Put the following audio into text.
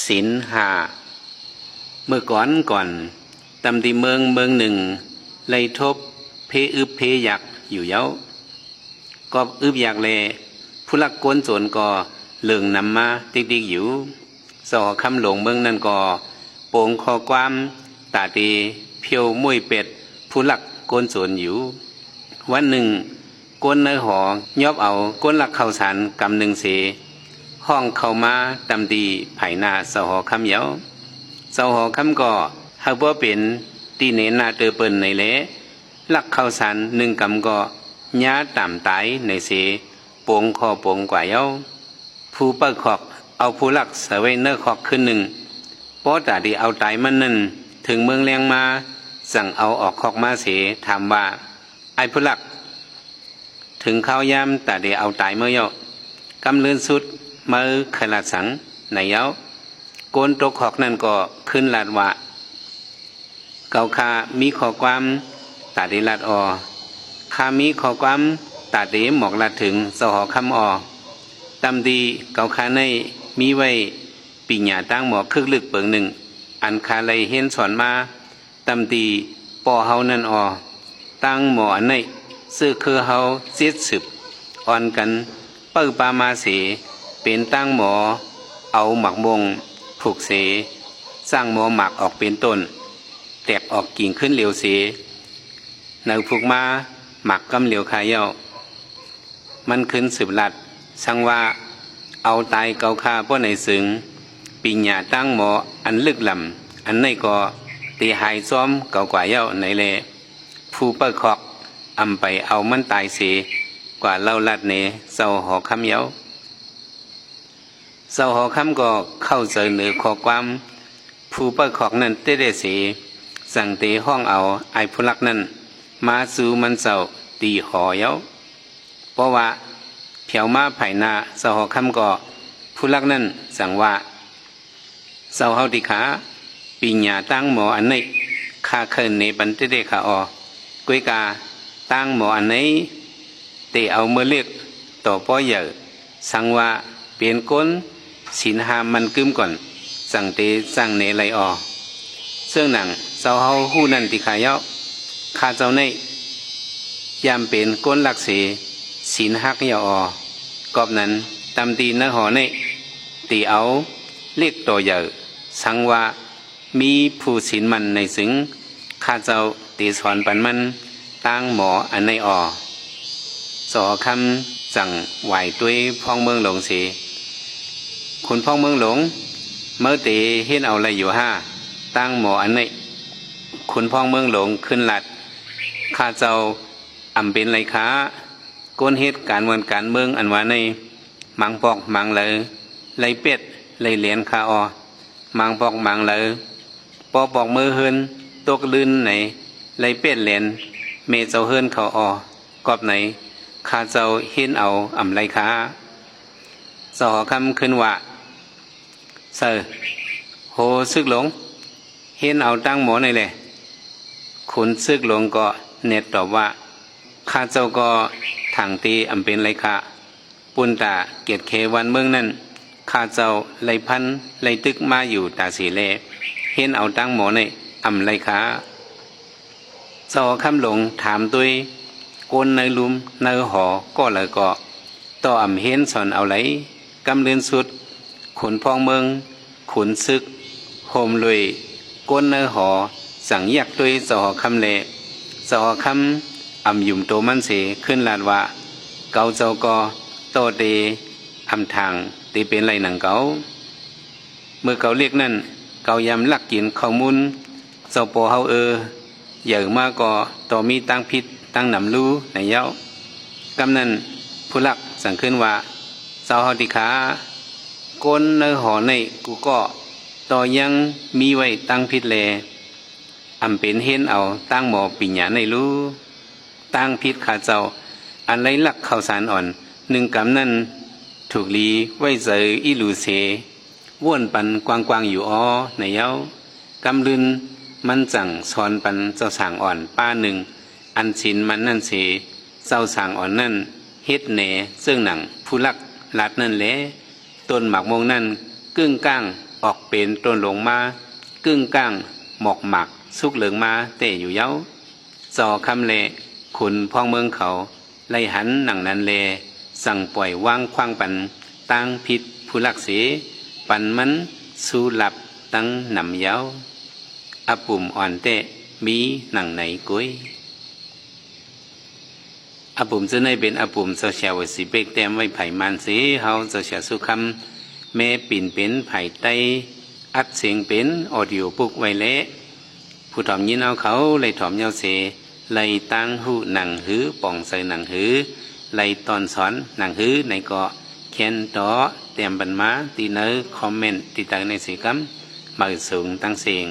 ศีลห้าเมื่อก่อนตำที่เมืองหนึ่งไล่ทบเพอึบเพยักอยู่เย้าก็อึบอยากแลผู้ลักโกนโจรก็เลื่องนำมาติ๊กอยู่สอคำหลงเมืองนั่นก็โป่งคอความตาตีเพียวมุ้ยเป็ดผู้ลักโกนโจรอยู่วันหนึ่งโกนในหอยอบเอาก้นลักเข้าสารกำหนึ่งเสห้องเข้ามาตำดีไผ่นาสหอคำเย้าสหอคำก็เฮาบ่เป็นตีเนนาเตอเปิ้นในเละลักเข้าสารหนึ่งกำก็ย้าต่ำตายในเสโป่งคอโป่งกว่าเย้าผู้เปิดขอกเอาผู้ลักเสวยเนอขอกขึ้นหนึ่งป้อตาดีเอาตายมันนั่นถึงเมืองแรงมาสั่งเอาออกขอกมาเสถามว่าไอ้ผู้ลักถึงข้าวยามตาดีเอาตายเมื่อเย้ากำเลื่อนสุดมือขลาดสังในเย้าโกนตกขอกนั่นก็ขึ้นลาดว่าเกาคามีข้อความตาดีลาดอคามีข้อความตาดีหมอกลาดถึงสหอคำตำดีเกาคาในมีไว้ปีหญ้าตั้งหมอคึกลึกเปิงหนึ่งอันคาเลยเห็นสอนมาตำดีปอเฮานั่นตั้งหมออันในซื้อคือเฮาเสียดสืบอ่อนกันเปิ้ลปามาเสเป็นตั้งหมอเอาหมักมงผูกเสสร้างหมอหมักออกเป็นต้นแตกออกกิ่งขึ้นเหลียวเสในผูกมาหมักกำเหลียวขายเย้ามันขึ้นสืบลัดสังว่าเอาตายเกาคาป้อในสึงปีหญ้าตั้งหมออันลึกลำอันในก็ตีหายซ้อมเก่ากว่าเย้าในเลผู้เปิดขอกอำไปเอามันตายเสียกว่าเล่าลัดเนเศร้าหอคำเย้าเศร้าหอคำก็เข้าเจอเหนือขอความผู้เปิดขอกนั้นได้เสียสั่งตีห้องเอาไอ้ผู้ลักนั้นมาสู่มันเศร้าตีหอเย้าเพราะว่าเผียวมาไผ่นาเศร้าหอคำก็ผู้ลักนั้นสั่งว่าเศร้าเฮาติขาปีหญ้าตั้งหมออันในข้าเคินในบันเตเดขากวยกาตั้งหมออันไหนเตเอาเมื่อเรียกต่อป้อใหญ่สั่งว่าเปลี่ยนก้นศีลห้ามันกึมก่อนสั่งเตสั่งเนไรซึ่งหนังเจ้าเฮาหู้นั่นติขายเย้าข้าเจ้าในยามเป็นก้นหลักเสศีลหักเยากอบนั้นตำตีเนื้อหอในตีเอาเรียกต่อใหญ่สั่งว่ามีผู้ศีลมันในสึงข้าเจ้าตีสอนปันมันตั้งหมออันในสอคำสั่งไหวด้วยพ้องเมืองหลงเสีคุณพ้องเมืองหลงเมื่อตีเห็นเอาอะไรอยู่ตั้งหมออันในคุณพ้องเมืองหลงขึ้นหลัดข้าเจ้าอำเป็นไรค้าก้นเหตุการวันการเมืองอันว่าในมังปอกมังเลยไรเป็ดไรเหรียญคามังปอกมังเลยปอปอกมือเฮินตกลื่นไหนไรเป็ดเหรียญเมเจ้าเฮินเขากอบไหนข้าเจ้าเห็นเอาอำไรค้าสอคำขึ้นว่าเซอโหซึกหลงเห็นเอาตั้งหมอในเลยคุณซึกหลงก็เน็ตตอบว่าข้าเจ้าก็ถังตีอำเป็นไรค้าปุนตาเกียรติเควันเมืองนั่นข้าเจ้าไรพันไรตึกมาอยู่ตาสีเลเห็นเอาตั้งหมอในอำไรค้าสอคำหลงถามด้วยโกนในลุมในหอก็เลยก็ต่ออำเห็นสอนเอาไหลกำเลือนสุดขุนพองเมืองขุนซึกโฮมลุยโกนในหอสั่งยักด้วยสอคำเลสอคำอำยุ่มโตมันเสขึ้นลาดว่าเกาเจ้าก็โตเตอำทางตีเป็นไรหนังเกาเมื่อเกาเรียกนั่นเกายำลักกินข้าวมุนเจ้าปอเฮาใหญ่มากก็ต่อมีตั้งพิษตั้งหนำรู้ในเย้ากำนั้นผู้ลักสั่งขึ้นว่าเจ้าเฮาติขาก้นในหอในกูก็ต่อยังมีไว้ตั้งพิษแลอำเป็นเห็นเอาตั้งหมอปิญญาในรู้ตั้งพิษขาเจ้าอันไรลักข้าวสารอ่อนหนึ่งกำนั้นถูกลีไว้เจออีลูเสว่นปันกวางอยู่ในเย้ากำลืนมันจังสอนปันเจ้าสางอ่อนป้าหนึ่งอันชินมันนั่นเสเจ้าสางอ่อนนั่นเฮ็ดแหนซึ่งหนังผู้ลักลัดนั่นแหละต้นหมากมงนั่นกึ้งก้าง ออกเป็นต้นลงมากึ่งก้างหมอกหมักสุกเหลืองมาเตะอยู่เย้าจอคำเลขุนพ้องเมืองเขาไล่หันหนังนั้นเลสั่งปล่อยวางคว้างปันตั้งผิดผู้ลักเสปันมันสู้หลับตั้งนำเย้าอปุ่มอ่อนเตะมีหนังไหนกุ้ยอปุ่มจะในเป็นอปุ่มเจ้าเสียวสิเบกแต้มไว้ไผ่มันเสีเฮาเจ้าเสียสุคำแม่ปิ่นเป็นไผ่ไตอัดเสียงเป็นออดิโอปุกไว้เละผู้ถ่อมยินเอาเขาเลยถ่อมเยาเสเลยตั้งหูหนังหือป่องใส่หนังหือเลยตอนสอนหนังหือในเกาะเขียนต่อเตรียมบันมาตีเนอคอมเมนต์ติดตั้งในสีกัมมือสูงตั้งเสียง